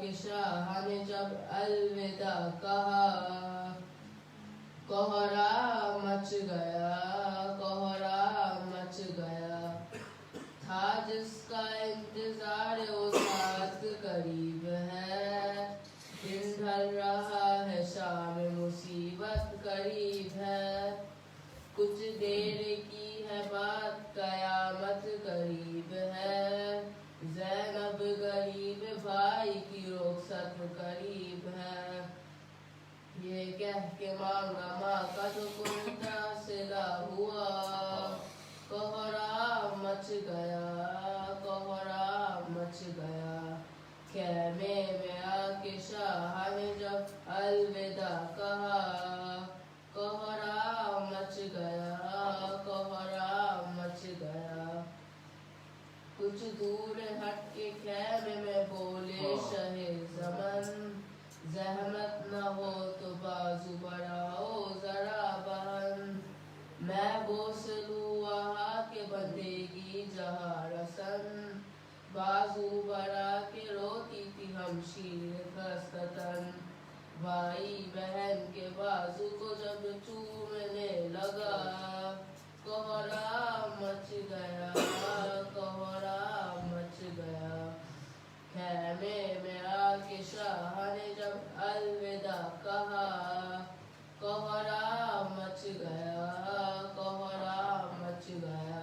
کہ شاہ نے جب الوداع کہا کوہرا مچ گیا، کوہرا مچ گیا، تھا جس کا انتظار وہ ساتھ قریب ہے، دن ڈھل رہا ہے شام مصیبت قریب ہے، کچھ دیر کی ہے بات قیامت قریب ہے، زینب غریب بھائی کی رخصت قریب ہے، یہ کہہ کے مانگا ماں کا جو کنتا صلا ہوا، کوہرا مچ گیا، کوہرا مچ گیا، خیمے میں آ کے شاہ نے جب الوداع کہا کوہرا مچ گیا، کوہرا مچ گیا، کچھ دور ہٹ کے خیمے میں بولے شہ زمن، زحمت نہ ہو تو بازو بڑھاؤ ذرا بہن، میں بوس لوں وہاں کے بندے گی جہاں رسن، بازو بڑھا کے روتی تھی ہمشیر خستتن، بھائی بہن کے بازو کو جب چومنے لگا کوہرا مچ گیا، کوہرا مچ گیا، خیمے میں آ کے شاہ نے جب الوداع کہا کوہرا مچ گیا، کوہرا مچ گیا،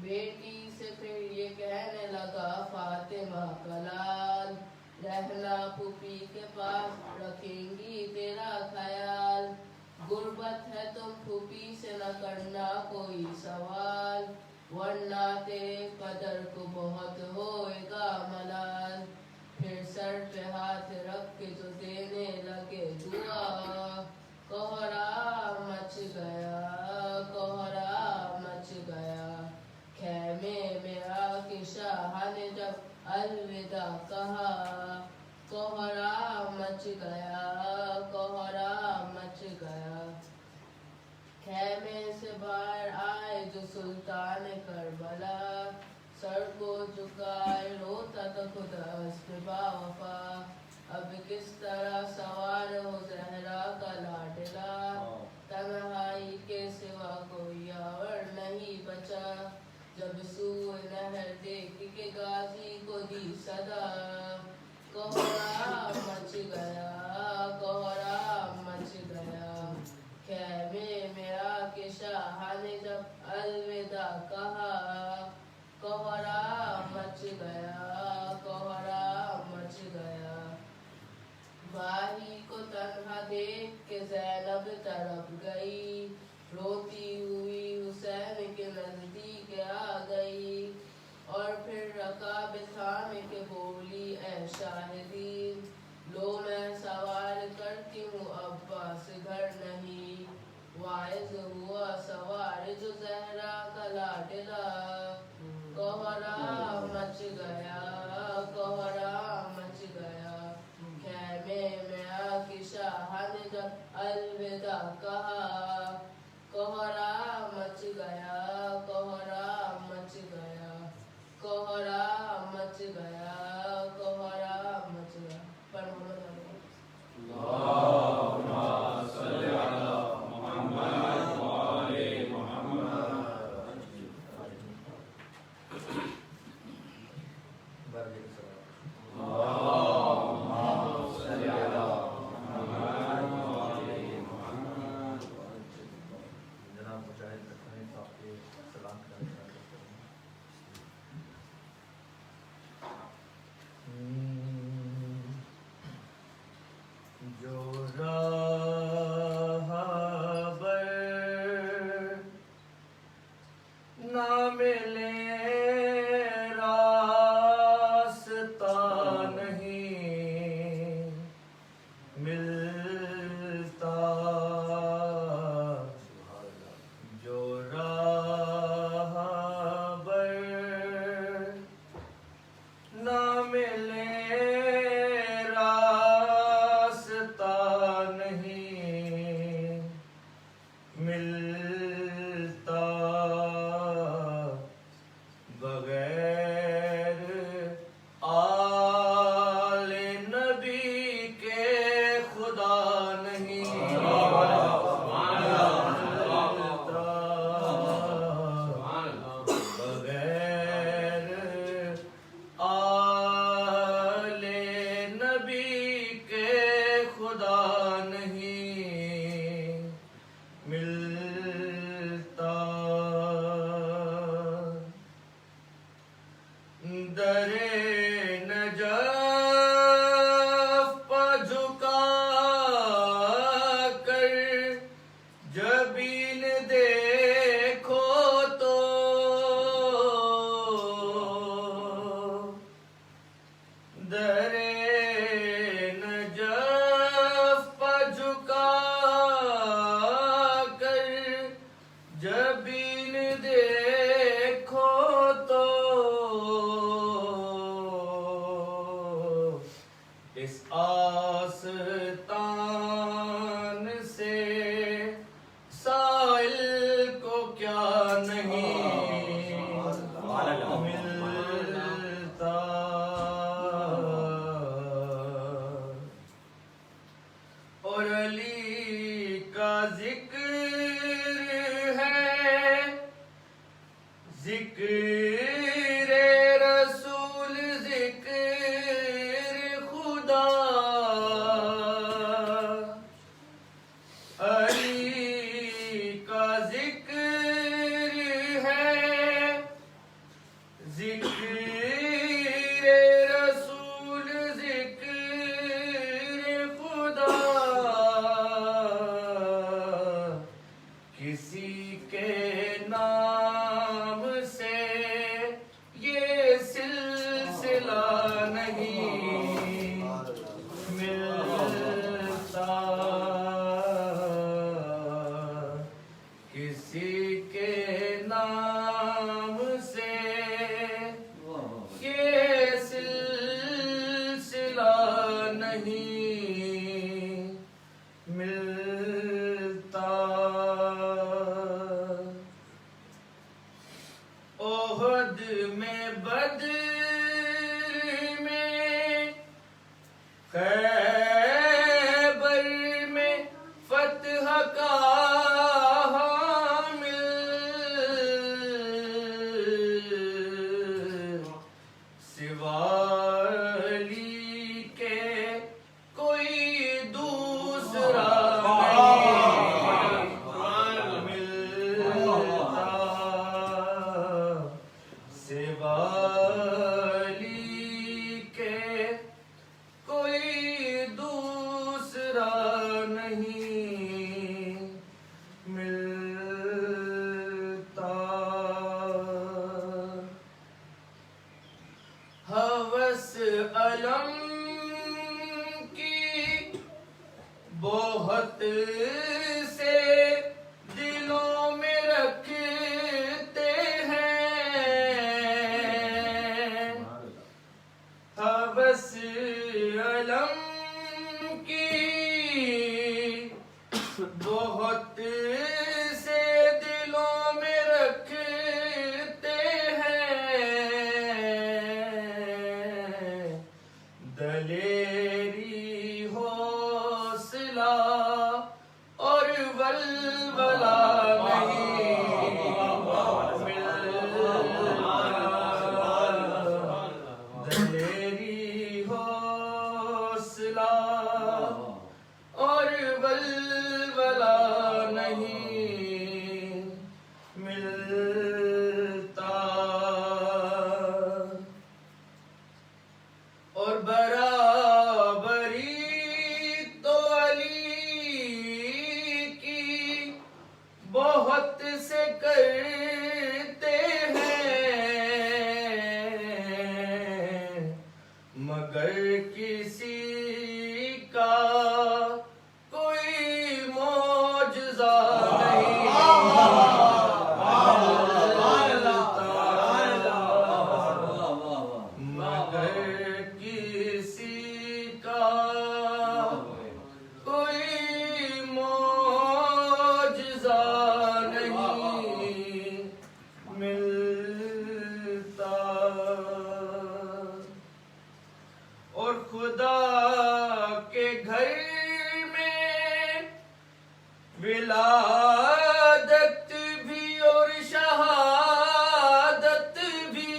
بیٹی سے پھر یہ کہنے لگا فاطمہ کا لال، رہنا پھوپھی کے پاس رکھیں گی تیرا خیال، غربت ہے تم پھوپھی سے نہ کرنا کوئی سوال، ورنہ تیرے قدر کو بہت ہوئے گا ملال، پھر سر پہ ہاتھ رکھ کے جو دینے لگے دعا، کوہرا مچ گیا، کوہرا مچ گیا، خیمے میں آ کے شاہ نے جب الوداع کہا کوہرا مچ گیا، کوہرا مچ گیا، خیمے سے باہر آئے جو سلطان کربلا، سر کو جھکائے روتا تھا خدا اس پہ باوفا، اب کس طرح سوار ہو زہرا کا لاڈلا، تنہائی کے سوا کوئی یاور نہیں بچا، جب سوئے نہر دیکھ کے غازی کو دی صدا، کوہرا مچ گیا، کوہرا مچ گیا، خیمے میں آ کے شاہ نے جب الوداع کہا کوہرا مچ گیا، کوہرا مچ گیا، بھائی کو تنہا دیکھ کے زینب تڑپ گئی، روتی ہوئی حسین کے نزدیک آ گئی، اور پھر رکاب تھام کے بولی اے شاہدین، لو میں سوال کرتی ہوں عباس گھر نہیں، واعظ ہوا سوار جو زہرا کا لاڈلا، کوہرا مچ گیا، کوہرا مچ گیا، خیمے میں آ کے شاہ نے جب الوداع کہا کوہرا مچ گیا، کوہرا مچ گیا، کوہرا مچ گیا، کوہرا مچ گیا، پر اللہم صلی علی محمد وآل محمد، اللہم صلی علی محمد وآل محمد، جناب مجاہد لکھنوی صاحب کے سلام کرنے کا جو راہ بر نہ ملے راستہ، درے نجف پا جھکا کر جبین دیکھو تو درے نجف پا جھکا کر جبین دیکھو تو اس آستان سے سائل کو کیا نہیں ملتا اور علی کا ذکر ہے ذکر رسول ذکر خدا علی کا ذکر ہے ذکر رسول ذکر خدا کسی کے نام سے یہ سلسلہ نہیں ملتا کسی کے نام سے یہ سلسلہ نہیں ملتا احد میں بدر میں خیبر میں فتح کا حامل سوا علی کے کوئی دوسرا نہیں ملتا سوا علی کے کوئی دوسرا نہیں ملتا ہوس علم کی بہت سے دلوں میں رکھتے ہیں ہوس علم کی بہت سے دلوں میں رکھتے ہیں دلیری حوصلہ اور ولولہ نہیں ملتا دلیری حوصلہ اور ولولہ نہیں ملتا اور برابری تو علی کی بہت سے کرتے ہیں مگر کسی کا کوئی معجزہ نہیں مگر کسی کا کوئی معجزہ نہیں ملتا اور خدا کے گھر میں ولادت بھی اور شہادت بھی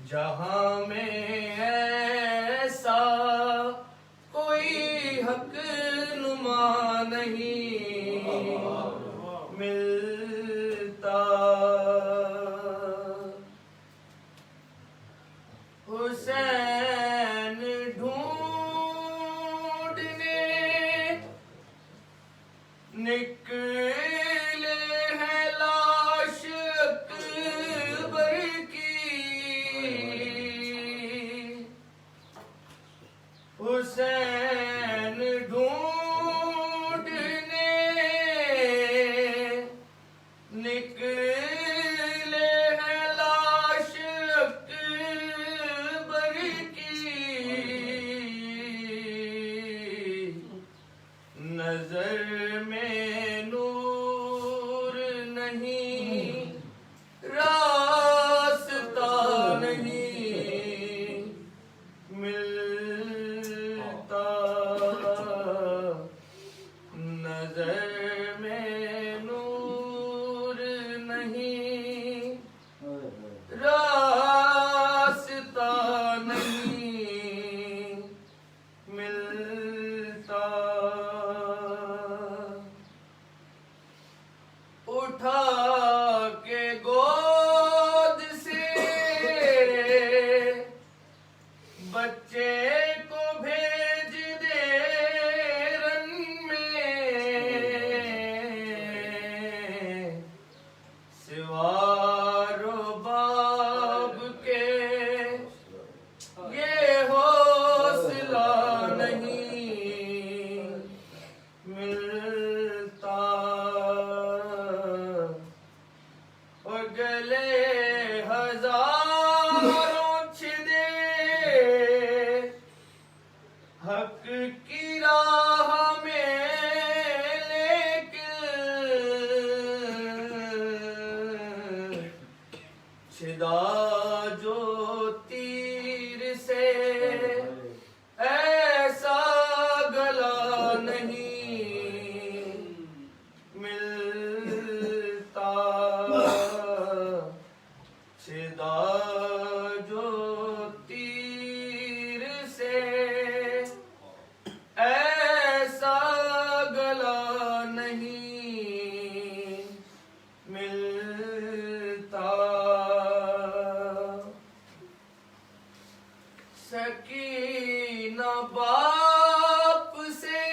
جہاں میں ایسا کوئی حق نما نہیں ملتا اور گلے ہزاروں چھدے حق کی راہ میں لیکن چھدا جو تیر سے ایسا گلا نہیں ملتا چھدا جو تیر سے ایسا گلا نہیں ملتا سکینہ باپ سے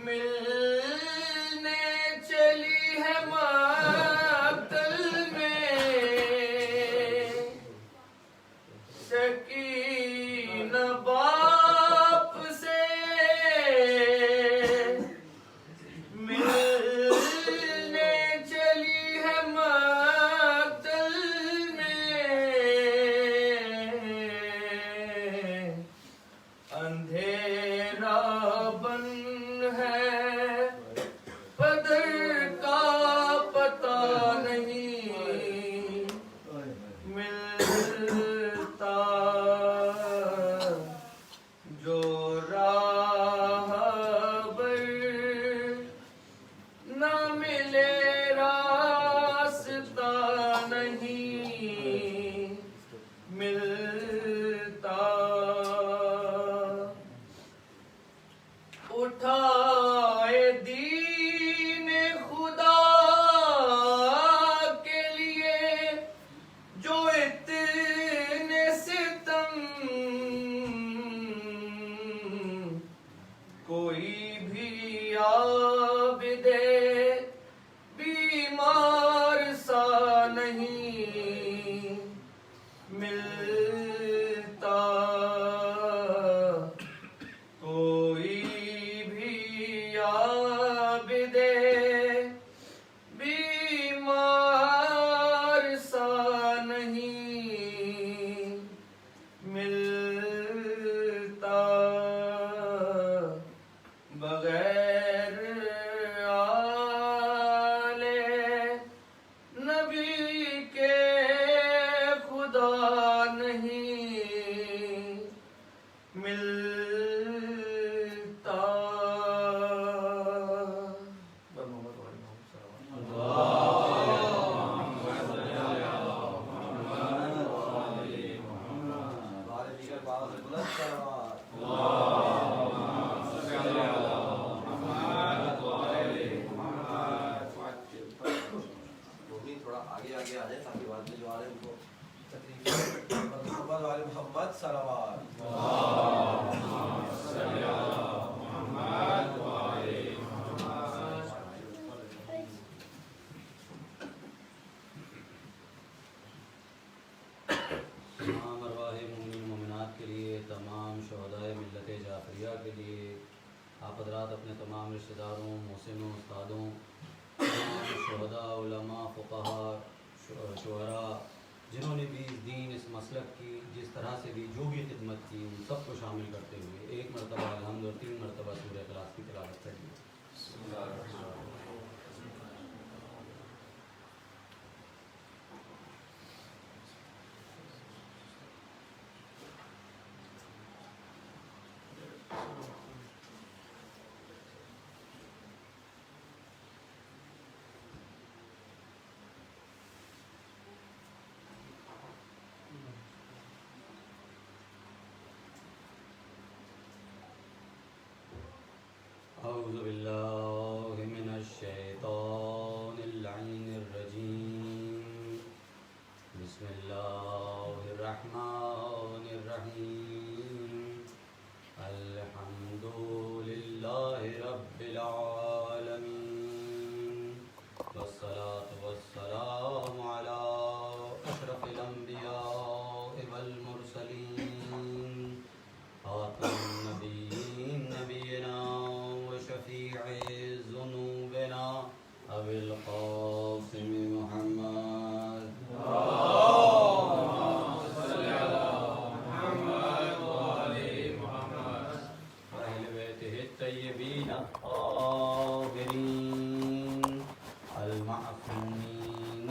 ملنے چلی ہے مقتل میں سکینہ باپ سے ملنے چلی ہے مقتل میں اندھیرا بن ہے پدر کا پتہ نہیں ملتا جو راہ بر نہ ملے راستہ نہیں ملتا اٹھائے دین خدا کے لیے جو اتنے ستم کوئی بھی عابد بیمار سا نہیں ملتا کوئی بھی عابد بیمار سا نہیں ملتا بغیر آل نبی کے خدا نہیں ملتا تھوڑا آگے آگے آ جائے تاکہ بعد میں جو آ رہے ہیں ان کو تکلیف محمد والے محمد صلوات تمام ارواح مومنین مومنات کے لیے، تمام شہدائے ملت جعفریہ کے لیے، آپ حضرات اپنے تمام رشتہ داروں، محسنوں، استادوں، تمام شہداء، علماء، فقہا، شعراء، جنہوں نے بھی اس دین، اس مسلک کی جس طرح سے بھی جو بھی خدمت کی، ان سب کو شامل کرتے ہوئے ایک مرتبہ الحمد اور 3 مرتبہ سورہ اخلاص کی تلاوت کریے۔ اعوذ باللہ من من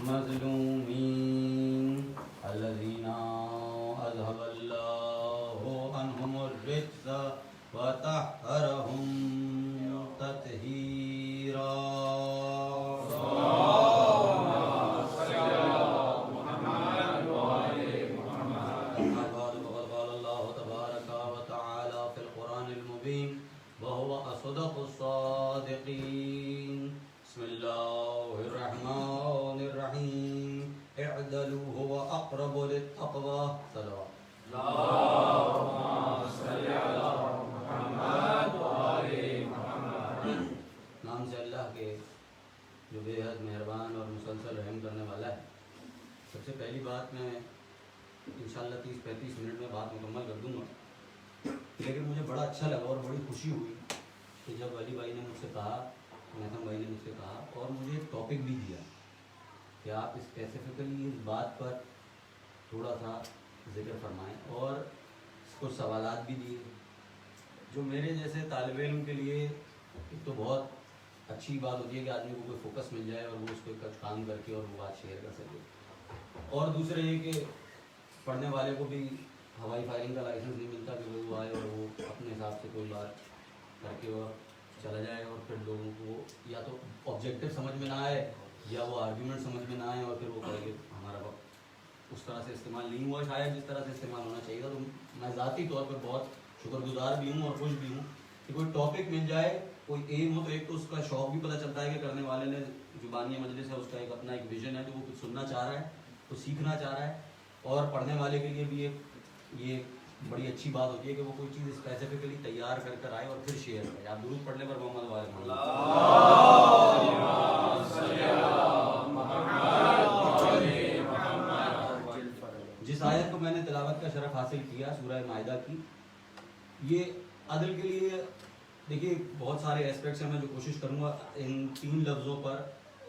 المظلومين الذين أذهب الله عنهم الرجز وطهرهم تطهيرا. قال الله تبارك وتعالى في القرآن المبين وهو أصدق الصادقين. بسم الله الرحمن الرحيم. اعدلوا هو أقرب للتقوى. صلوات نام سے اللہ کے جو بے حد مہربان اور مسلسل رحم کرنے والا ہے. سب سے پہلی بات میں انشاءاللہ 30-35 منٹ میں بات مکمل کر دوں گا، لیکن مجھے بڑا اچھا لگا اور بڑی خوشی ہوئی کہ جب علی بھائی نے مجھ سے کہا، میتھم بھائی نے مجھ سے کہا اور مجھے ایک ٹاپک بھی دیا کہ آپ اسپیسیفکلی اس بات پر تھوڑا سا ذکر فرمائیں، اور کچھ سوالات بھی دیے جو میرے جیسے طالب علم کے لیے ایک تو بہت اچھی بات ہوتی ہے کہ آدمی کو کوئی فوکس مل جائے اور وہ اس کو کچھ کام کر کے اور وہ بات شیئر کر سکے، اور دوسرے یہ کہ پڑھنے والے کو بھی ہوائی فائرنگ کا لائسنس نہیں ملتا کہ وہ آئے اور وہ اپنے حساب سے کوئی بات کر کے وہ چلا جائے اور پھر لوگوں کو یا تو آبجیکٹیو سمجھ میں نہ آئے یا وہ آرگیومنٹ سمجھ میں نہ آئے اور پھر وہ کہے کہ ہمارا وقت اس طرح سے استعمال نہیں ہوا شاید جس طرح سے استعمال ہونا چاہیے تھا. تو میں ذاتی طور پر بہت شکر گزار بھی ہوں اور خوش بھی ہوں کہ کوئی ٹاپک مل جائے، کوئی ایم ہو، تو ایک تو اس کا شوق بھی پتہ چلتا ہے کہ کرنے والے نے جو بانیہ مجلس ہے اس کا ایک اپنا ایک ویژن ہے، تو وہ کچھ سننا چاہ رہا ہے، کچھ سیکھنا چاہ رہا ہے، اور پڑھنے والے کے لیے بھی ایک یہ بڑی اچھی بات ہوتی ہے کہ وہ کوئی چیز اسپیسیفکلی تیار کر کر آئے اور پھر شیئر کرے. آپ درود پڑھنے پر محمد والے جس آیت کو میں نے تلاوت کا شرف حاصل کیا سورہ مائدہ کی، یہ عدل کے لیے دیکھیے بہت سارے ایسپیکٹس ہیں. میں جو کوشش کروں گا ان 3 لفظوں پر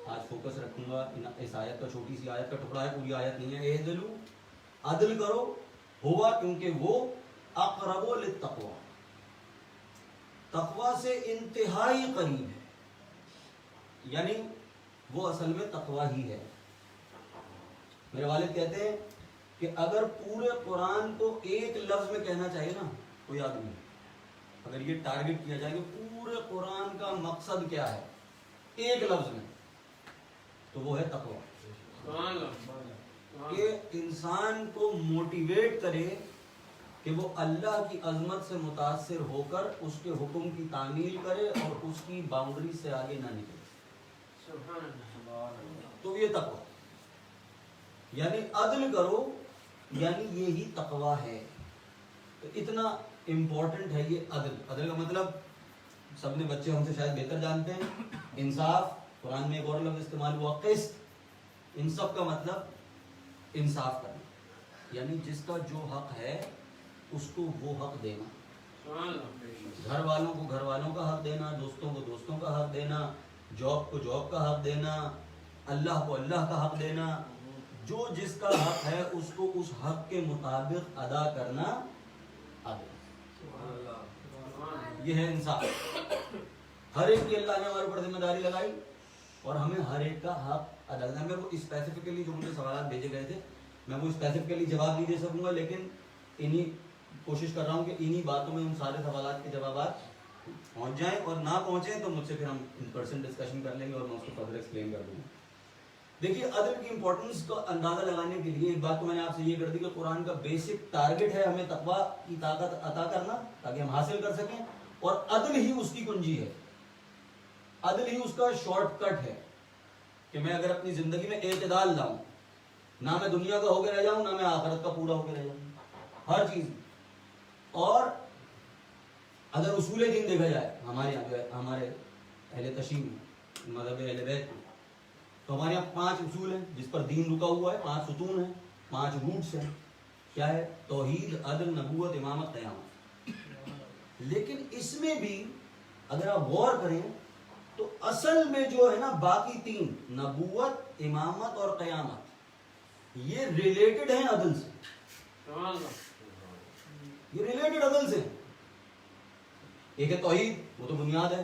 آج فوکس رکھوں گا. اس آیت کا چھوٹی سی آیت کا ٹکڑا ہے، پوری آیت نہیں ہے. اعدلوا، عدل کرو، ہوا کیونکہ وہ اقرب للتقوی، تقوی سے انتہائی قریب ہے، یعنی وہ اصل میں تقوی ہی ہے. میرے والد کہتے ہیں کہ اگر پورے قرآن کو ایک لفظ میں کہنا چاہیے نا کوئی آدمی، اگر یہ ٹارگٹ کیا جائے کہ پورے قرآن کا مقصد کیا ہے ایک لفظ میں، تو وہ ہے تقوی. کہ انسان کو موٹیویٹ کرے کہ وہ اللہ کی عظمت سے متاثر ہو کر اس کے حکم کی تعمیل کرے اور اس کی باؤنڈری سے آگے نہ نکلے. تو یہ تقوی، یعنی عدل کرو، یعنی یہی تقوی ہے. تو اتنا امپورٹنٹ ہے یہ عدل. عدل کا مطلب سب نے بچے ہم سے شاید بہتر جانتے ہیں. انصاف، قرآن میں ایک اور لفظ استعمال ہوا قسط. ان سب کا مطلب انصاف کرنا، یعنی جس کا جو حق ہے اس کو وہ حق دینا. گھر والوں کو گھر والوں کا حق دینا، دوستوں کو دوستوں کا حق دینا، جاب کو جاب کا حق دینا، اللہ کو اللہ کا حق دینا. جو جس کا حق ہے اس کو اس حق کے مطابق ادا کرنا عدل. یہ ہے انصاف. ہر ایک کی اللہ نے ہمارے اوپر ذمہ داری لگائی اور ہمیں ہر ایک کا حق ادا کرنا. میں وہ اسپیسیفکلی جو مجھے سوالات بھیجے گئے تھے میں وہ اسپیسیفکلی جواب نہیں دے سکوں گا، لیکن انہی کوشش کر رہا ہوں کہ انہی باتوں میں ان سارے سوالات کے جوابات پہنچ جائیں، اور نہ پہنچیں تو مجھ سے پھر ہم ان پرسن ڈسکشن کر لیں گے اور میں اس کو فردر ایکسپلین کر دوں گا. دیکھیے عدل کی امپورٹنس کا اندازہ لگانے کے لیے ایک بات تو میں نے آپ سے یہ کر دی کہ قرآن کا بیسک ٹارگٹ ہے ہمیں تقویٰ کی طاقت عطا کرنا تاکہ ہم حاصل کر سکیں، اور عدل ہی اس کی کنجی ہے، عدل ہی اس کا شارٹ کٹ ہے کہ میں اگر اپنی زندگی میں اعتدال لاؤں، نہ میں دنیا کا ہو کے رہ جاؤں نہ میں آخرت کا پورا ہو کے رہ جاؤں ہر چیز. اور اگر اصول دین دیکھا جائے ہمارے یہاں ہمارے اہل تشیع مذہب اہل بیت، تو ہمارے یہاں 5 اصول ہیں جس پر دین رکا ہوا ہے، 5 ستون ہیں، 5 روٹس ہیں. کیا ہے؟ توحید، عدل، نبوت، امامت، قیامت. لیکن اس میں بھی اگر آپ غور کریں تو اصل میں جو ہے نا باقی 3 نبوت، امامت اور قیامت یہ ریلیٹڈ ہیں عدل سے. یہ ریلیٹڈ عدل سے. ایک ہے توحید، وہ تو بنیاد ہے.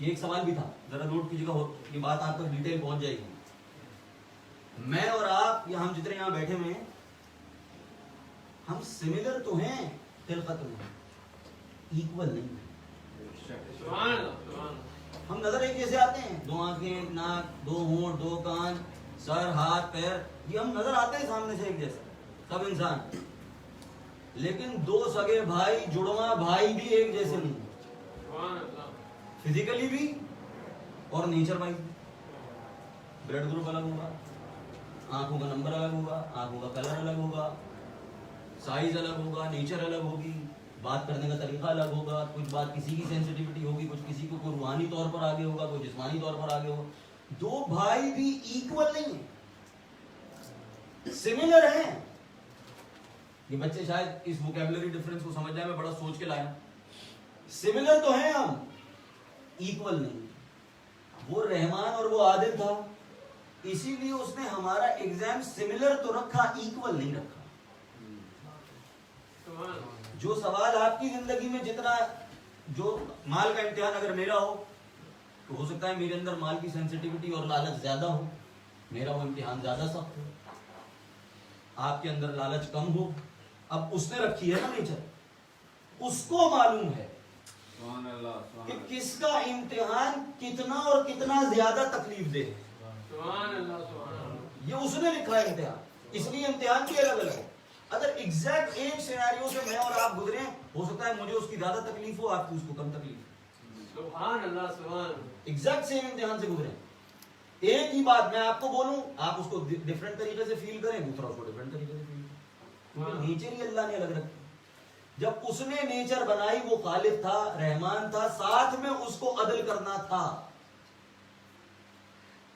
یہ ایک سوال بھی تھا, ذرا نوٹ کیجیے گا, یہ بات آپ تک ڈیٹیل پہنچ جائے گی. میں اور آپ یا ہم جتنے یہاں بیٹھے ہوئے ہیں, ہم سملر تو ہیں خلقت میں, ایکول نہیں ہیں. ہم نظر ایک جیسے آتے ہیں, 2 آنکھیں, ناک, 2 ہونٹ, 2 کان, سر, ہاتھ, پیر, یہ ہم نظر آتے ہیں سامنے سے ایک جیسے سب انسان, لیکن 2 سگے بھائی, جڑواں بھائی بھی ایک جیسے نہیں ہیں, فزیکلی بھی اور نیچر وائز بھی. بلڈ گروپ الگ ہوگا, آنکھوں کا نمبر الگ ہوگا, آنکھوں کا کلر الگ ہوگا, سائز الگ ہوگا, نیچر الگ ہوگی, بات کرنے کا طریقہ الگ ہوگا, کچھ بات کسی کی سینسٹیوٹی ہوگی, کچھ کسی کو کوئی روحانی طور پر آگے ہوگا, کوئی جسمانی طور پر آگے ہوگا. 2 بھائی بھی ایکول نہیں ہیں, سملر ہیں. یہ بچے شاید اس ووکیبلری ڈفرنس کو سمجھنے میں بڑا سوچ کے لائے. سملر تو ہیں ہم, ایکول نہیں. وہ رحمان اور وہ عادل تھا, اسی لیے اس نے ہمارا ایگزام سملر تو رکھا, ایکول نہیں رکھا. جو سوال آپ کی زندگی میں جتنا, جو مال کا امتحان اگر میرا ہو تو ہو سکتا ہے میرے اندر مال کی سینسٹیوٹی اور لالچ زیادہ ہو, میرا وہ امتحان زیادہ سخت ہو. آپ کے اندر لالچ کم ہو. اب اس نے رکھی ہے نا نیچر, اس کو معلوم ہے کہ کس کا امتحان کتنا اور کتنا زیادہ تکلیف دے. یہ اس نے لکھا ہے امتحان, اس لیے امتحان بھی الگ الگ ہے. اگر ایگزیکٹ ایک سیناریو سے میں اور آپ گزرے, ہو سکتا ہے مجھے اس کی زیادہ تکلیف ہو, آپ کو اس کو کم تکلیف ہو. ایگزیکٹ سیم امتحان سے گزرے, ایک ہی بات میں آپ کو بولوں, آپ اس کو ڈفرنٹ طریقے سے فیل کریں, دوسرا اس کو ڈفرنٹ طریقے سے فیل کریں. کیونکہ نیچر ہی اللہ نے الگ رکھی. جب اس نے نیچر بنائی, وہ خالق تھا, رحمان تھا, ساتھ میں اس کو عدل کرنا تھا.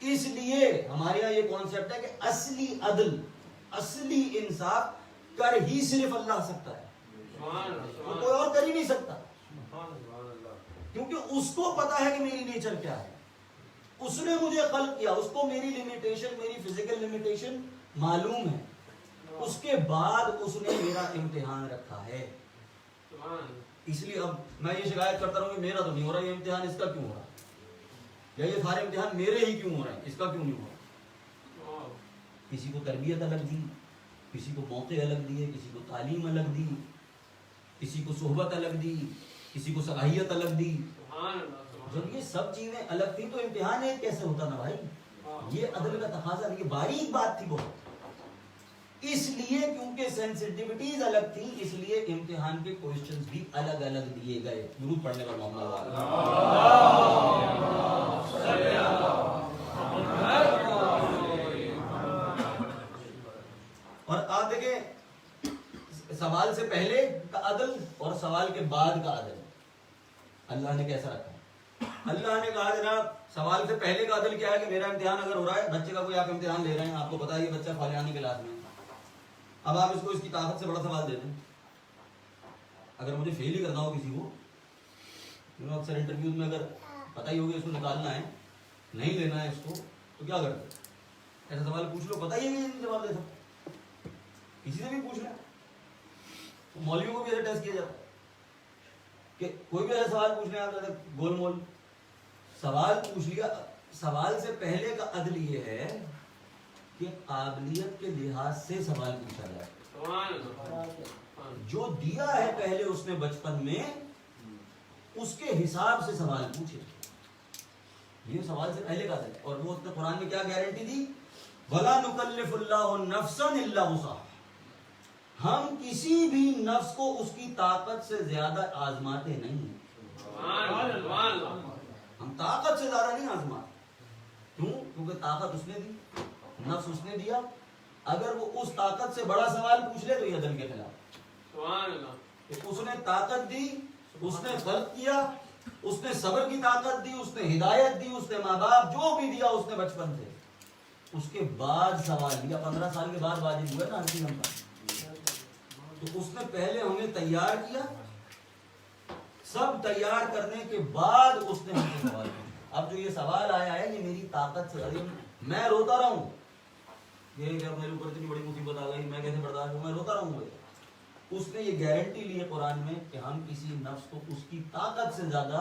اس لیے ہمارے یہاں یہ کانسیپٹ ہے کہ اصلی عدل, اصلی انصاف کر ہی صرف اللہ سکتا ہے, کوئی اور کر ہی نہیں سکتا. کیونکہ اس کو پتا ہے کہ میری نیچر کیا ہے, اس نے مجھے خلق کیا, اس کو میری لمیٹیشن, میری فزیکل لمیٹیشن معلوم ہے. اس کے بعد اس نے میرا امتحان رکھا ہے. اس لیے اب میں یہ شکایت کرتا رہوں کہ میرا تو نہیں ہو رہا یہ امتحان, اس کا کیوں ہو رہا, یا یہ سارے امتحان میرے ہی کیوں ہو رہے ہیں, اس کا کیوں نہیں ہو رہا. کسی کو تربیت الگ دی, کسی کو موقع الگ دیے, کسی کو تعلیم الگ دی, کسی کو صحبت الگ دی, کسی کو صلاحیت الگ دی. جب یہ سب چیزیں الگ تھی تو امتحان ایک کیسے ہوتا نا بھائی. یہ عدل کا تقاضا نہیں, یہ باریک بات تھی بہت. اس لیے کیونکہ سینسٹیوٹیز الگ تھی, اس لیے امتحان کے کوئسچنز بھی الگ الگ دیے گئے. درود پڑھنے کا معاملہ. اور آپ دیکھیں, سوال سے پہلے کا عدل اور سوال کے بعد کا عدل اللہ نے کیسا رکھا. اللہ نے کہا جناب سوال سے پہلے کا عدل کیا ہے کہ میرا امتحان اگر ہو رہا ہے, بچے کا کوئی آپ امتحان لے رہے ہیں, آپ کو پتا ہے یہ بچہ فلانے کلاس میں, اب آپ اس کو اس کی طاقت سے بڑا سوال دے دیں. اگر مجھے فیل ہی کرنا ہو کسی کو, اکثر انٹرویوز میں اگر پتہ ہی ہوگا اس کو نکالنا ہے, نہیں لینا ہے اس کو, تو کیا کرتے, ایسا سوال پوچھ لو, پتہ ہی نہیں جواب دے سکتے, کسی سے بھی پوچھ لیں. مولویوں کو بھی ایسا ٹیسٹ کیا جاتا ہے کہ کوئی بھی ایسا سوال پوچھنے آتا ہے, گول مول سوال پوچھ لیا. سوال سے پہلے کا عدل یہ ہے کہ قابلیت کے لحاظ سے سوال پوچھا جائے. جو دیا ہے پہلے اس نے بچپن میں, اس کے حساب سے سوال پوچھے. یہ سوال سے پہلے کا عدل ہے. اور وہ اس نے قرآن میں کیا گارنٹی دی, وَلَا نُكَلِّفُ اللَّهُ نَفْسًا إِلَّا وُسْعَهَا. ہم کسی بھی نفس کو اس کی طاقت سے زیادہ آزماتے نہیں. ہم طاقت سے زیادہ نہیں آزماتے. کیوں؟ کیونکہ طاقت اس نے دی, نفس اس نے دیا. اگر وہ اس طاقت سے بڑا سوال پوچھ لے تو یہ عدل کے خلاف. اس نے طاقت دی, اس نے خلق کیا, اس نے صبر کی طاقت دی, اس نے ہدایت دی, اس نے ماں باپ جو بھی دیا اس نے بچپن سے, اس کے بعد سوال دیا. 15 سال کے بعد واجب ہوا نا ہر چیز ہم پر. تو اس نے پہلے ہمیں تیار کیا, سب تیار کرنے کے بعد اس نے ہم سے سوال کیا. اب جو یہ سوال آیا ہے یہ میری طاقت سے, میں روتا رہا ہوں, یہ کہ میرے اوپر اتنی بڑی مصیبت آ گئی, میں کیسے برداشت کروں, میں روتا رہوں گا. اس نے یہ گارنٹی لی ہے قرآن میں کہ ہم کسی نفس کو اس کی طاقت سے زیادہ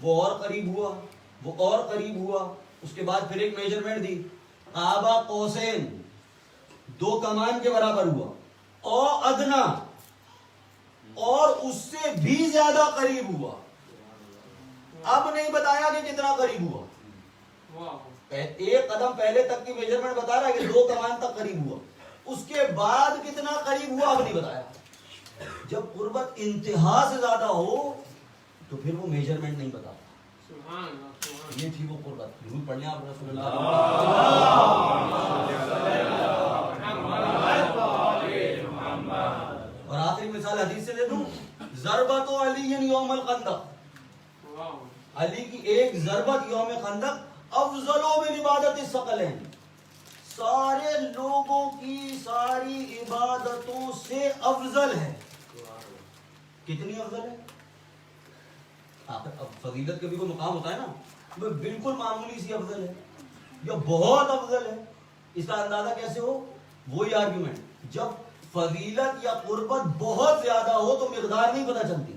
وہ اور قریب ہوا، وہ اور قریب ہوا، اس کے بعد پھر ایک میجرمنٹ دی، آبا قوسین، 2 کمان کے برابر ہوا، اور ادنا، اور اس سے بھی زیادہ قریب ہوا۔ اب نہیں بتایا کہ کتنا قریب ہوا، ایک قدم پہلے تک کی میجرمنٹ بتا رہا ہے کہ 2 کمان تک قریب ہوا، اس کے بعد کتنا قریب ہوا اب نہیں بتایا۔ جب قربت انتہا سے زیادہ ہو تو پھر وہ میجرمنٹ نہیں بتاتا۔ یہ تھی وہ قربت۔ ضرور پڑھنے آپ رسول اللہ۔ اور آخری مثال حدیث سے دے دوں، ضربت علی یوم الخندق، علی کی ایک ضربت یوم خندق افضل من عبادت الثقلین، سارے لوگوں کی ساری عبادتوں سے افضل ہے۔ کتنی افضل ہے؟ اب فضیلت کا بھی کوئی مقام ہوتا ہے نا، وہ بالکل معمولی سی افضل ہے یا بہت افضل ہے، اس کا اندازہ کیسے ہو؟ وہی آرگیومنٹ، جب فضیلت یا قربت بہت زیادہ ہو تو مقدار نہیں پتہ چلتی۔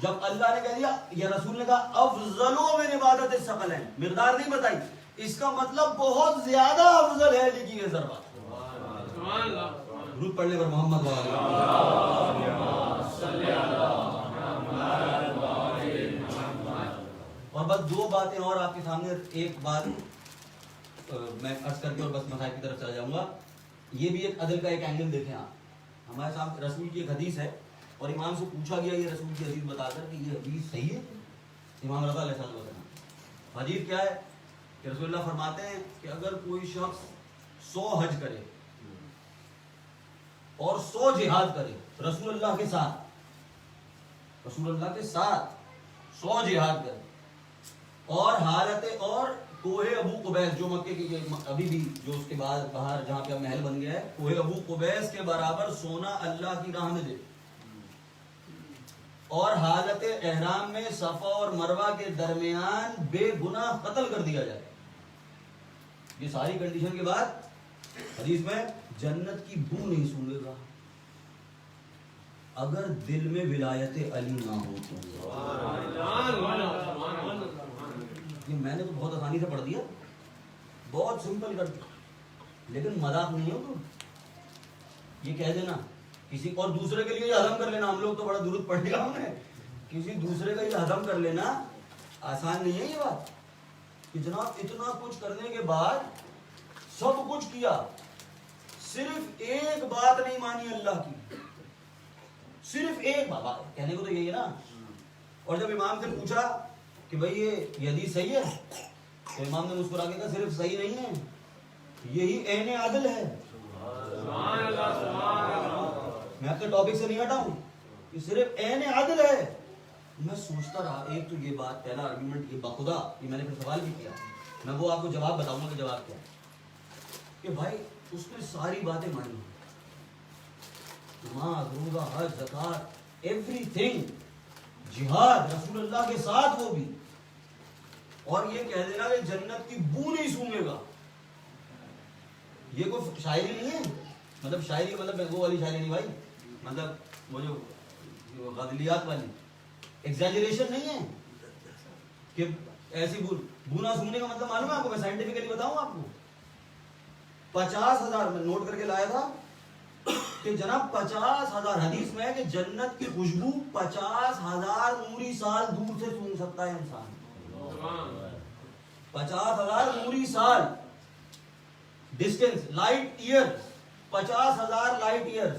جب اللہ نے کہہ دیا یا رسول نے کہا افضل من عبادت الثقلین، مقدار نہیں بتائی، اس کا مطلب بہت زیادہ افضل ہے لکھی گئی ضربت۔ درود پڑھنے پر محمد اور بس 2 باتیں اور آپ کے سامنے، ایک بات میں عرض کر کے اور بس مسائل کی طرف چلا جاؤں گا۔ یہ بھی ایک عدل کا ایک اینگل دیکھیں آپ، ہمارے سامنے رسول کی ایک حدیث ہے اور امام سے پوچھا گیا یہ رسول کی حدیث بتا کر کہ یہ حدیث صحیح ہے؟ امام رضا علیہ السلام، حدیث کیا ہے کہ رسول اللہ فرماتے ہیں کہ اگر کوئی شخص 100 حج کرے اور 100 جہاد کرے رسول اللہ کے ساتھ، رسول اللہ کے ساتھ 100 جہاد کرے، اور حالت اور کوہ ابو قبیس جو مکے کی ابھی بھی جو اس کے بعد باہر جہاں پہ محل بن گیا ہے، کوہ ابو قبیس کے برابر سونا اللہ کی راہ میں دے، اور حالت احرام میں صفا اور مروہ کے درمیان بے گناہ قتل کر دیا جائے، یہ ساری کنڈیشن کے بعد حدیث میں جنت کی بو نہیں سونگے گا اگر دل میں ولایت علی نہ ہو تو۔ یہ میں نے تو بہت آسانی سے پڑھ دیا، بہت سمپل کر دیا، لیکن مذاق نہیں ہو تو یہ کہہ دینا کسی اور دوسرے کے لیے یہ ہضم کر لینا، ہم لوگ تو بڑا درود پڑھ لیا ہم نے، کسی دوسرے کا یہ ہضم کر لینا آسان نہیں ہے یہ بات کہ جناب اتنا کچھ کرنے کے بعد سب کچھ کیا، صرف ایک بات نہیں مانی اللہ کی، صرف ایک بات کہنے کو تو یہی ہے نا۔ اور جب امام سے پوچھا کہ بھئی یہ حدیث صحیح ہے تو امام نے مسکرا کے کہا صرف صحیح نہیں ہے، یہی عین عدل ہے۔ میں اپنے ٹاپک سے نہیں ہٹا ہوں، یہ صرف عین عدل ہے۔ میں سوچتا رہا، ایک تو یہ بات پہلا آرگیومنٹ یہ بخدا، یہ میں نے پھر سوال بھی کیا، میں وہ آپ کو جواب بتاؤں گا کہ جواب کیا کہ بھائی اس نے ساری باتیں مانی، نماز روزہ حج زکات ایوری تھنگ، جہاد رسول اللہ کے ساتھ وہ بھی، اور یہ کہہ دینا کہ جنت کی بو نہیں سونگے گا، یہ کوئی شاعری نہیں ہے، مطلب شاعری مطلب وہ والی شاعری نہیں بھائی، مطلب وہ جو غزلیات والی ایگزیجریشن نہیں ہے کہ ایسی بو نہ سونگنے کا مطلب معلوم ہے آپ کو، میں سائنٹیفکلی بتاؤں آپ کو، 50,000 میں نوٹ کر کے لایا تھا کہ جناب 50,000 حدیث میں ہے کہ جنت کی خوشبو 50,000 نوری سال دور سے سونگ سکتا ہے انسان، 50,000 نوری سال distance, light year, 50,000 light year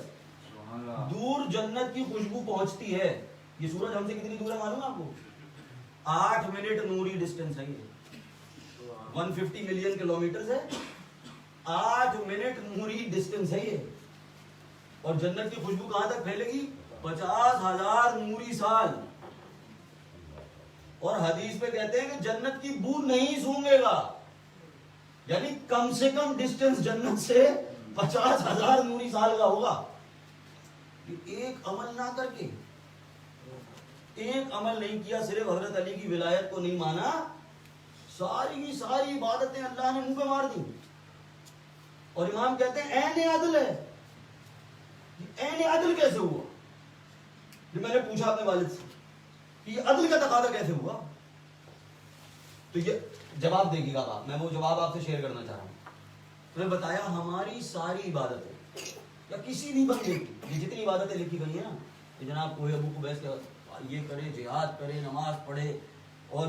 دور جنت کی خوشبو پہنچتی ہے۔ یہ سورج ہم سے کتنی دور ہے معلوم ہے آپ کو؟ 8 منٹ نوری ڈسٹینس ہے، یہ 150 ملین کلومیٹر ہے، 8 منٹ نوری ڈسٹینس ہے یہ، اور جنت کی خوشبو کہاں تک پھیلے گی؟ 50,000 نوری سال۔ اور حدیث پہ کہتے ہیں کہ جنت کی بو نہیں سونگے گا، یعنی کم سے کم ڈسٹینس جنت سے 50,000 نوری سال کا ہوگا۔ ایک عمل نہ کر کے، ایک عمل نہیں کیا، صرف حضرت علی کی ولایت کو نہیں مانا، ساری کی ساری عبادتیں اللہ نے منہ پہ مار دی، اور امام کہتے ہیں عین عدل ہے۔ عین عدل کیسے ہوا؟ جو میں نے پوچھا اپنے والد سے کہ یہ عدل کا تقاضا کیسے ہوا؟ تو یہ جواب دے گی گا آپ، میں وہ جواب آپ سے شیئر کرنا چاہ رہا ہوں. میں بتایا ہماری ساری عبادتیں یا کسی بھی بندے کی یہ جتنی عبادتیں لکھی گئی ہیں نا کہ جناب کوئی ابو قبیس کے یہ کرے، جہاد کرے، نماز پڑھے اور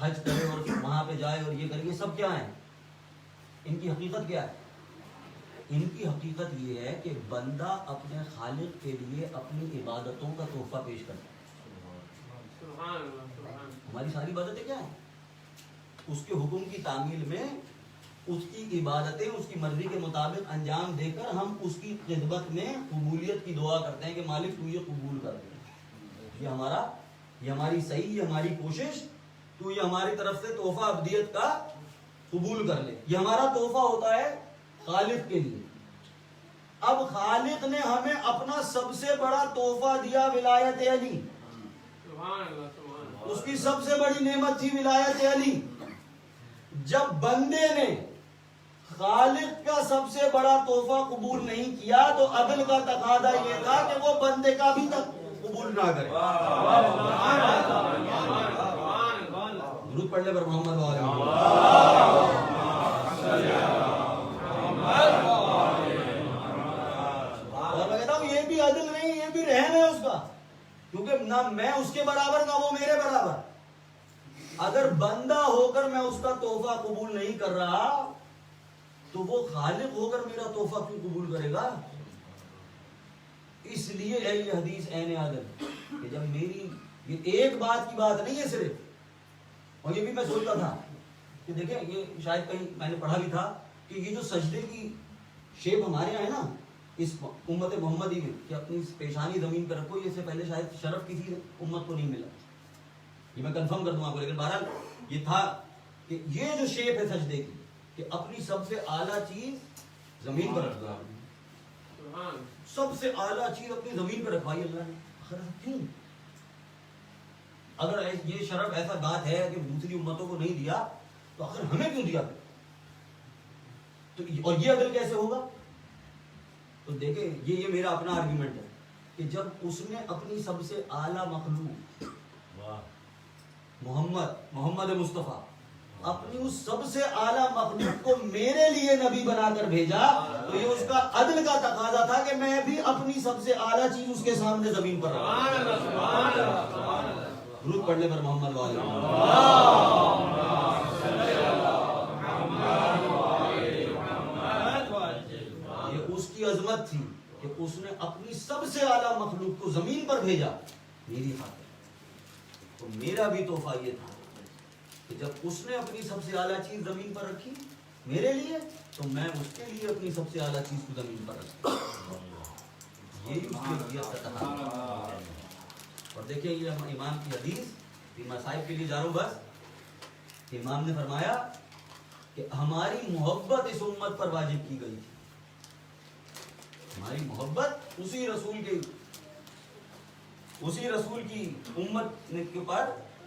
حج کرے اور وہاں پہ جائے اور یہ کرے، یہ سب کیا ہیں؟ ان کی حقیقت کیا ہے؟ ان کی حقیقت یہ ہے کہ بندہ اپنے خالق کے لیے اپنی عبادتوں کا تحفہ پیش کرتا ہے. ہماری ساری عبادتیں کیا ہیں؟ اس کے حکم کی تعمیل میں اس کی عبادتیں اس کی مرضی کے مطابق انجام دے کر ہم اس کی خدمت میں قبولیت کی دعا کرتے ہیں کہ مالک تو یہ قبول کر دے. یہ ہماری صحیح، یہ ہماری کوشش، تو یہ ہماری طرف سے تحفہ ابدیت کا قبول کر لے. یہ ہمارا تحفہ ہوتا ہے خالق کے لیے. اب خالق نے ہمیں اپنا سب سے بڑا تحفہ دیا ولایت علی. اس کی سب سے بڑی نعمت تھی ولایت علی. جب بندے نے خالق کا سب سے بڑا تحفہ قبول نہیں کیا تو عدل کا تقاضا یہ تھا کہ وہ بندے کا بھی تک قبول نہ کرے. درود پڑھنے پر محمد وعلیہ اور میں کہتا ہوں یہ بھی عدل نہیں، یہ بھی رحم ہے اس کا، کیونکہ نہ میں اس کے برابر نہ وہ میرے برابر. اگر بندہ ہو کر میں اس کا تحفہ قبول نہیں کر رہا تو وہ خالق ہو کر میرا تحفہ کیوں قبول کرے گا؟ اس لیے ہے یہ حدیث عین عدل کہ جب میری یہ ایک بات کی بات نہیں ہے صرف. اور یہ بھی میں سوچتا تھا کہ دیکھیں یہ شاید کہیں میں نے پڑھا بھی تھا کہ یہ جو سجدے کی شیپ ہمارے یہاں ہے نا اس امت محمدی میں کہ اپنی پیشانی زمین پہ رکھو، یہ سے پہلے شاید شرف کسی امت کو نہیں ملا. یہ میں کنفرم کر دوں آپ کو، لیکن بہرحال یہ تھا کہ یہ جو شیپ ہے سجدے کی کہ اپنی سب سے اعلیٰ چیز زمین پر رکھنا، سب سے اعلیٰ چیز اپنی زمین پہ رکھوائی اللہ نے. آخر کیوں؟ اگر یہ شرف ایسا بات ہے کہ دوسری امتوں کو نہیں دیا تو آخر ہمیں کیوں دیا؟ تو اور یہ عدل کیسے ہوگا؟ تو دیکھیں یہ میرا اپنا آرگیومنٹ ہے کہ جب اس نے اپنی سب سے اعلیٰ مخلوق محمد مصطفیٰ اپنی اس سب سے اعلیٰ مخلوق کو میرے لیے نبی بنا کر بھیجا تو یہ اس کا عدل کا تقاضا تھا کہ میں بھی اپنی سب سے اعلیٰ چیز اس کے سامنے زمین پر رکھوں. درود پڑھنے پر محمد وعلیہ یہ اس کی عظمت تھی کہ اس نے اپنی سب سے اعلیٰ مخلوق کو زمین پر بھیجا میری خاطر. تو میرا بھی تحفہ یہ تھا کہ جب اس نے اپنی سب سے اعلیٰ چیز زمین پر رکھی میرے لیے تو میں اس کے لیے اپنی سب سے اعلیٰ چیز کو زمین پر رکھا. یہی اس کی حیثیت کا تقاضا. اور دیکھیں یہ امام کی حدیث امام صاحب کے لیے جا رہا ہوں بس. امام نے فرمایا کہ ہماری محبت اس امت پر واجب کی گئی تھی. ہماری محبت اسی رسول کی امت کے اوپر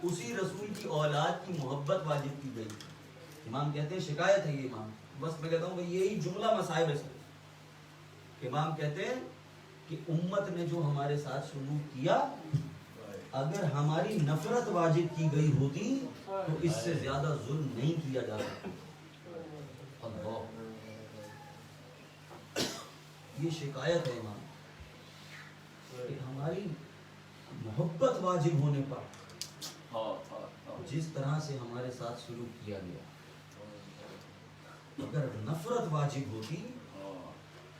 اسی رسول کی اولاد کی محبت واجب کی گئی. امام کہتے ہیں شکایت ہے یہ امام بس میں کہتا ہوں کہ یہی جملہ مصائب ہے. امام کہتے ہیں کہ امت نے جو ہمارے ساتھ سلوک کیا اگر ہماری نفرت واجب کی گئی ہوتی تو اس سے زیادہ ظلم نہیں کیا جا سکتا. اللہ یہ شکایت ہے امام کہ ہماری محبت واجب ہونے پر جس طرح سے ہمارے ساتھ سلوک کیا گیا اگر نفرت واجب ہوتی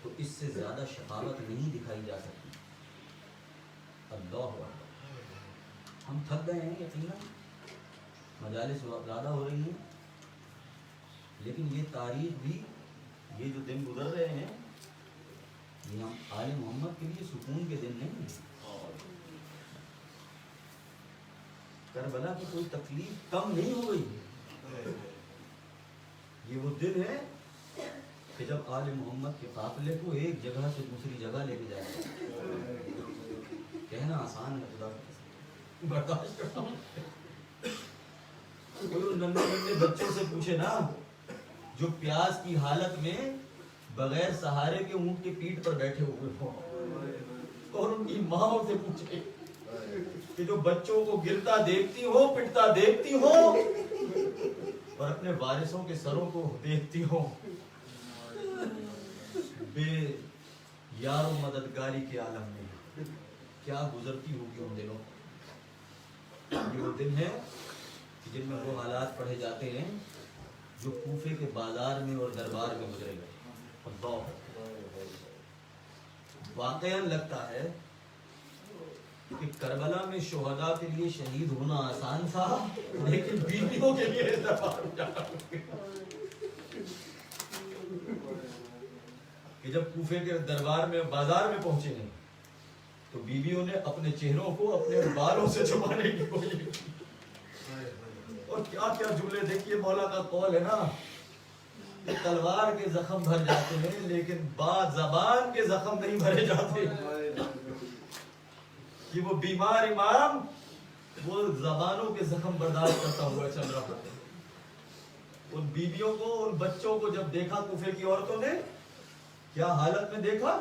تو اس سے زیادہ شفاعت نہیں دکھائی جا سکتی. اللہ اکبر. ہم تھک گئے ہیں یقیناً مجالس زیادہ ہو رہی ہیں لیکن یہ تاریخ بھی یہ جو دن گزر رہے ہیں یہ ہم آل محمد کے لیے سکون کے دن نہیں ہیں. کربلا کی کوئی تکلیف کم نہیں ہو گئی. یہ وہ دن ہے کہ جب آل محمد کے قافلے کو ایک جگہ سے دوسری جگہ لے کے جائے. کہنا آسان ہے خدا برداشت کرتا ہوں. ننھے بچوں سے پوچھے نا جو پیاس کی حالت میں بغیر سہارے کے اونٹ کے پیٹھ پر بیٹھے ہوئے ہوں اور ان کی ماں سے پوچھے کہ جو بچوں کو گرتا دیکھتی ہو پٹتا دیکھتی ہو اور اپنے وارثوں کے سروں کو دیکھتی ہوں بے یار و مددگاری کے عالم میں، کیا گزرتی ہوگی ان دنوں. یہ وہ دن ہے جن میں وہ حالات پڑھے جاتے ہیں جو کوفے کے بازار میں اور دربار میں گزرے گئے. واقعا لگتا ہے کہ کربلا میں شہداء کے لیے شہید ہونا آسان تھا، لیکن بیویوں کے لیے دربار میں جانا کہ جب کوفے کے دربار میں بازار میں پہنچے ہیں تو بیویوں نے اپنے چہروں کو اپنے بالوں سے چھپانے کی کوشش کی. اور کیا کیا جملے دیکھیے، مولا کا قول ہے نا کہ تلوار کے زخم بھر جاتے ہیں لیکن بعد زبان کے زخم نہیں بھرے جاتے. کہ وہ بیمار امام وہ زبانوں کے زخم برداشت کرتا ہوا چل رہا ہے. ان بیویوں کو، ان بچوں کو جب دیکھا کوفے کی عورتوں نے، کیا حالت میں دیکھا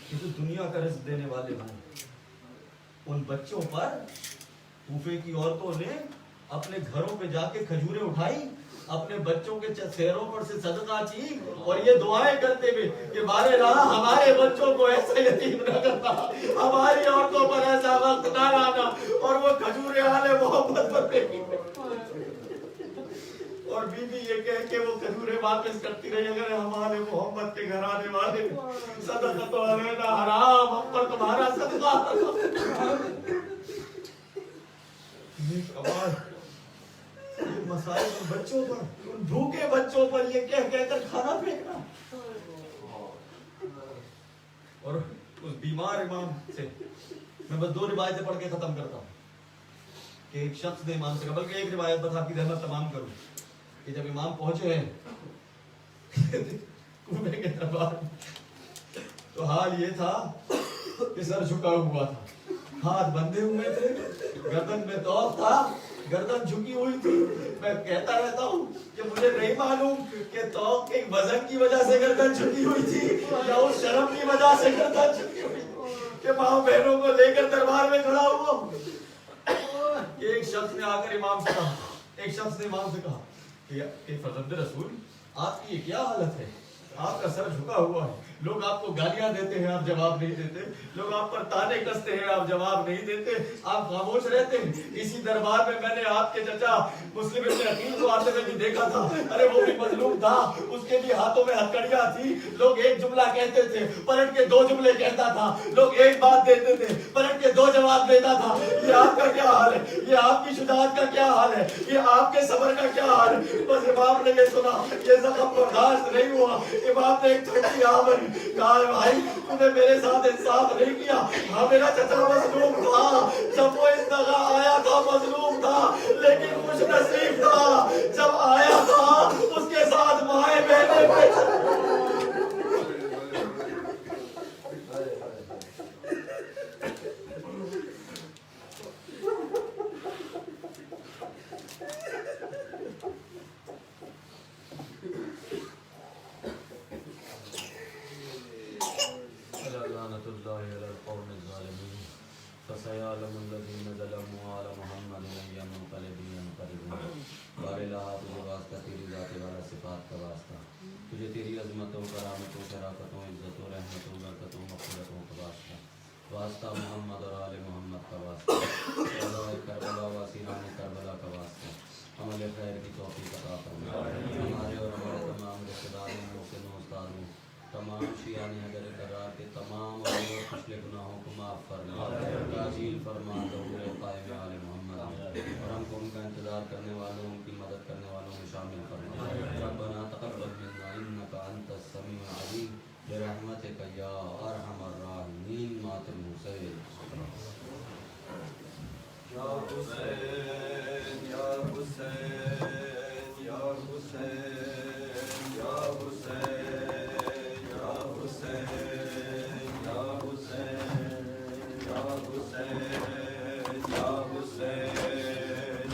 کہ تو دنیا کا رزق دینے والے ہوں. ان بچوں پر کوفے کی عورتوں نے اپنے گھروں پہ جا کے کھجوریں اٹھائی، اپنے بچوں کے چہروں پر سے صدقہ چی اور یہ دعائیں کرتے ہوئے کہ بارے راہ ہمارے بچوں کو ایسا یتیم نہ کرنا، ہماری عورتوں پر ایسا وقت نہ لانا. اور وہ کھجوریں آلے محمد پر دیکھی اور بی بی یہ کہہ کے وہ کھجوریں واپس کرتی رہی، اگر ہمارے محمد کے گھر آنے والے صدقۃ علینا حرام، ہم پر تمہارا صدقہ یہ مسائل ان بچوں پر، ان بھوکے بچوں پر یہ کہہ کر کھانا پھینکنا. اور اس بیمار امام سے میں بس 2 روایتیں پڑھ کے ختم کرتا ہوں کہ ایک شخص نے امام سے کہا، بلکہ ایک روایت بتا کی رحمت تمام کروں کہ جب امام پہنچے ہیں کوفے کے دربار تو حال یہ تھا کہ سر جھکا ہوا تھا، ہاتھ بندھے ہوئے تھے، گردن میں طوق تھا، گردن جھکی ہوئی تھی. میں کہتا رہتا ہوں کہ مجھے نہیں معلوم کہ طوق کے وزن کی وجہ سے گردن جھکی ہوئی تھی یا اس شرم کی وجہ سے گردن جھکی ہوئی تھی کہ ماں بہنوں کو لے کر دربار میں کھڑا ہوا. ایک شخص نے آ کر امام سے کہا، ایک شخص نے امام سے کہا کہ فرزند رسول آپ کی یہ کیا حالت ہے، آپ کا سر جھکا ہوا ہے، لوگ آپ کو گالیاں دیتے ہیں آپ جواب نہیں دیتے، لوگ آپ پر تانے کستے ہیں آپ جواب نہیں دیتے، آپ خاموش رہتے ہیں. اسی دربار میں میں نے آپ کے چچا مسلم ابن عقیل کو آتے ہوئے بھی دیکھا تھا، ارے وہ بھی مظلوم تھا، اس کے بھی ہاتھوں میں ہتھکڑیاں تھی، لوگ ایک جملہ کہتے تھے پلٹ کے 2 جملے کہتا تھا، لوگ ایک بات دیتے تھے پلٹ کے 2 جواب دیتا تھا. یہ آپ کا کیا حال ہے، یہ آپ کی شجاعت کا کیا حال ہے، یہ آپ کے صبر کا کیا حال ہے. بس امام نے یہ سنا، یہ زخم برداشت نہیں ہوا. امام نے ایک تھوڑی آمن کہا، بھائی تو نے میرے ساتھ انصاف نہیں کیا. ہاں میرا چچا مظلوم تھا، جب وہ اس جگہ آیا تھا مظلوم تھا، لیکن خوش نصیب تھا جب آیا تھا اس کے ساتھ مائیں بہنیں فسيعلم الذين ظلموا على محمد أي منقلب ينقلبون. بارے اللہ تجھے واسطہ تیری ذات والا صفات کا واسطہ، تجھے تیری عظمتوں کرامتوں شرافتوں عزتوں رحمتوں برکتوں مغفرتوں کا واسطہ، واسطہ محمد اور آل محمد کا واسطہ، شہدائے کربلا و اسیران کربلا کا واسطہ. عمل خیر کی توفیق عطا فرما. ہمارے اور ہمارے تمام رشتہ داروں محسنوں استادوں تمام شیعان حیدر کرار کے تمام اور پچھلے گناہوں کو معاف فرما، تعجیل فرما ظہور قائم آل محمد، اور ہم کو ان کا انتظار کرنے والوں، ان کی مدد کرنے والوں میں شامل فرما. ربنا تقبل منا